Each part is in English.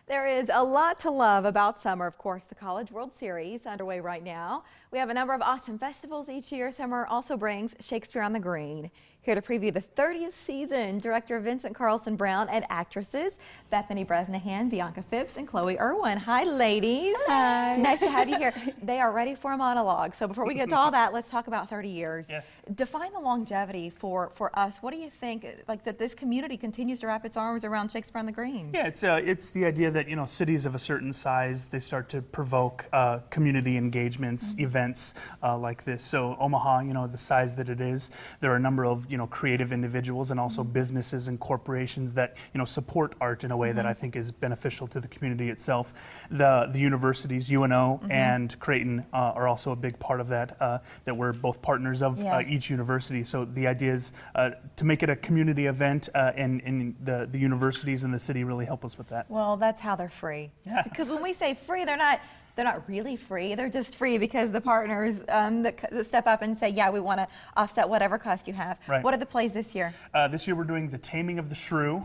There is a lot to love about summer. Of course, the College World Series underway right now. We have a number of awesome festivals each year. Summer also brings Shakespeare on the Green. Here to preview the 30th season, director Vincent Carlson-Brown and actresses Bethany Bresnahan, Bianca Phipps, and Chloe Irwin. Hi, ladies. Hi. Nice to have you here. They are ready for a monologue. So before we get to all that, let's talk about 30 years. Yes. Define the longevity for us. What do you think, like, that this community continues to wrap its arms around Shakespeare on the Green? Yeah, it's the idea that, you know, cities of a certain size, they start to provoke community engagements, events like this. So Omaha, you know, the size that it is, there are a number of, you know, creative individuals and also businesses and corporations that, you know, support art in a way that I think is beneficial to the community itself. The universities, UNO and Creighton, are also a big part of that, that we're both partners of each university. So the idea is to make it a community event, and the universities and the city really help us with that. Well, that's how they're free. Yeah. Because when we say free, they're not really free. They're just free because the partners that step up and say, yeah, we want to offset whatever cost you have. Right. What are the plays this year? This year we're doing The Taming of the Shrew,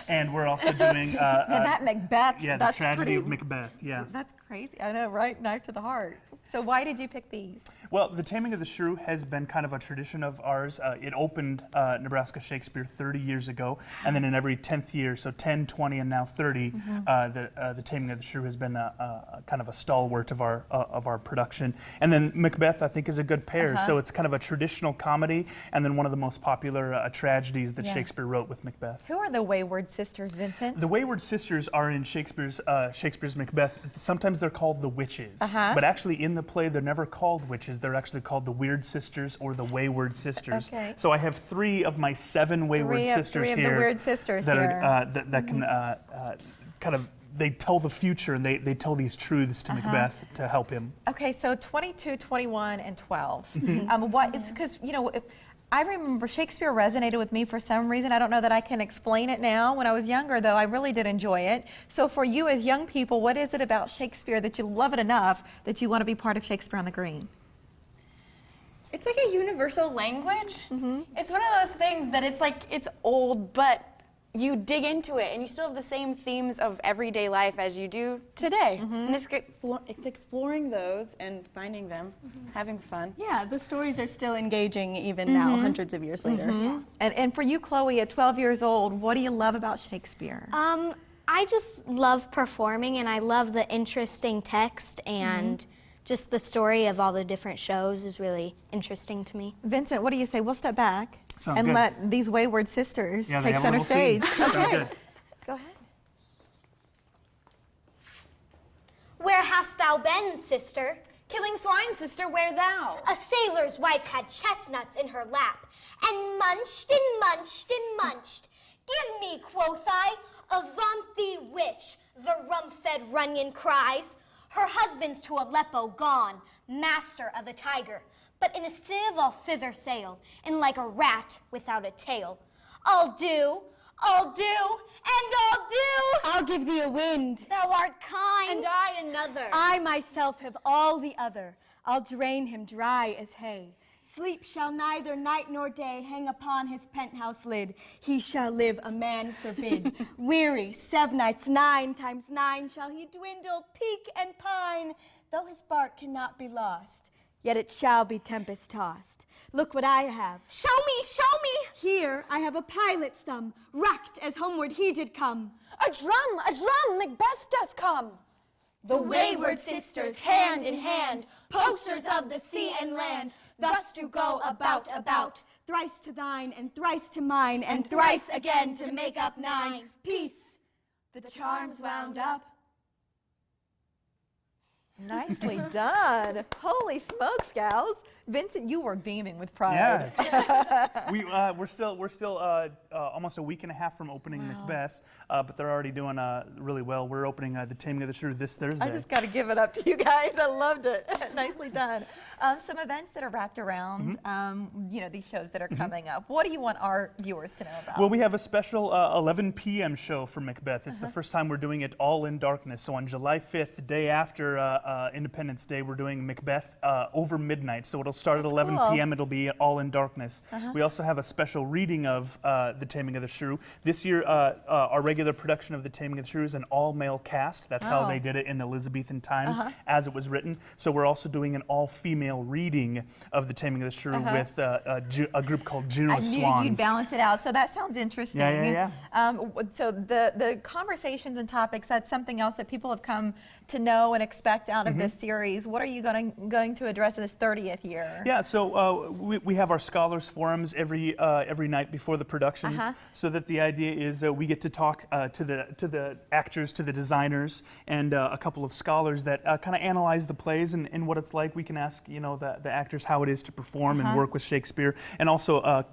and we're also doing that Macbeth. Yeah, that's the tragedy pretty, of Macbeth. Yeah. That's crazy. I know, right? Knife to the heart. So why did you pick these? Well, The Taming of the Shrew has been kind of a tradition of ours. It opened Nebraska Shakespeare 30 years ago, and then in every 10th year, so 10, 20, and now 30, the Taming of the Shrew has been a kind of a stalwart of our production. And then Macbeth, I think, is a good pair. So it's kind of a traditional comedy, and then one of the most popular tragedies that Shakespeare wrote with Macbeth. Who are the Wayward Sisters, Vincent? The Wayward Sisters are in Shakespeare's Macbeth. Sometimes they're called the witches, but actually in the play they're never called witches. They're actually called the Weird Sisters or the Wayward Sisters. Okay. So I have 3 of my 7 Wayward Sisters here. 3 of the Weird Sisters that are that can kind of, they tell the future and they tell these truths to Macbeth to help him. Okay, so 22, 21, and 12. What? It's because, you know, I remember Shakespeare resonated with me for some reason. I don't know that I can explain it now. When I was younger, though, I really did enjoy it. So for you as young people, what is it about Shakespeare that you love it enough that you want to be part of Shakespeare on the Green? It's like a universal language. It's one of those things that it's like, it's old, but you dig into it and you still have the same themes of everyday life as you do today. And it's exploring those and finding them, having fun. Yeah, the stories are still engaging even now, hundreds of years later. And for you, Chloe, at 12 years old, what do you love about Shakespeare? I just love performing, and I love the interesting text, and just the story of all the different shows is really interesting to me. Vincent, what do you say? We'll step back. Sounds and good. let these Wayward Sisters they take have a center little stage. scene. Sounds good. Go ahead. Where hast thou been, sister? Killing swine, sister, where thou? A sailor's wife had chestnuts in her lap, and munched and munched and munched. Give me, quoth I, avaunt thee, witch, the rump-fed Runyon cries. Her husband's to Aleppo gone, master of a tiger, but in a sieve I'll thither sail, and like a rat without a tail. I'll do, and I'll do. I'll give thee a wind. Thou art kind. And I another. I myself have all the other. I'll drain him dry as hay. Sleep shall neither night nor day hang upon his penthouse lid. He shall live, a man forbid. Weary, 7 nights, 9 times 9 shall he dwindle, peak and pine. Though his bark cannot be lost, yet it shall be tempest tossed. Look what I have. Show me, show me. Here I have a pilot's thumb, racked as homeward he did come. A drum, Macbeth doth come. The Wayward Sisters, hand in hand, posters of the sea and land, thus do go about. Thrice to thine, and thrice to mine, and thrice again to make up 9. Peace, the charms wound up. Nicely done. Holy smokes, gals. Vincent, you were beaming with pride. Yeah. we're still almost a week and a half from opening Macbeth, but they're already doing really well. We're opening The Taming of the Shrew this Thursday. I just got to give it up to you guys. I loved it. Nicely done. Some events that are wrapped around, you know, these shows that are coming up. What do you want our viewers to know about? Well, we have a special 11 p.m. show for Macbeth. It's the first time we're doing it all in darkness. So on July 5th, the day after Independence Day, we're doing Macbeth over midnight. So it'll start at 11 cool. p.m. It'll be all in darkness. We also have a special reading of The Taming of the Shrew. This year, our regular production of The Taming of the Shrew is an all-male cast. That's how they did it in Elizabethan times as it was written. So we're also doing an all-female reading of The Taming of the Shrew with a group called Juno I knew Swans. you'd balance it out, so that sounds interesting. Yeah. So the conversations and topics, that's something else that people have come to know and expect out of this series. What are you going to address this 30th year? Yeah, so we have our scholars forums every night before the productions, so that the idea is we get to talk to the actors, to the designers, and a couple of scholars that kind of analyze the plays and what it's like. We can ask the actors how it is to perform and work with Shakespeare, and also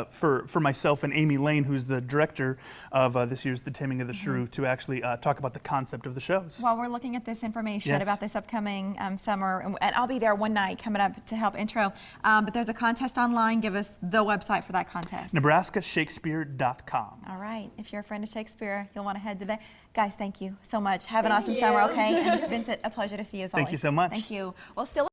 for myself and Amy Lane, who's the director of this year's The Taming of the Shrew, to actually talk about the concept of the shows. While we're looking at this information about this upcoming summer, and I'll be there one night coming up to help intro, but there's a contest online. Give us the website for that contest. NebraskaShakespeare.com. All right, if you're a friend of Shakespeare, you'll want to head to there. Guys, thank you so much. Have an awesome summer, okay? And Vincent, a pleasure to see you as always. Thank you so much. Thank you. Well, still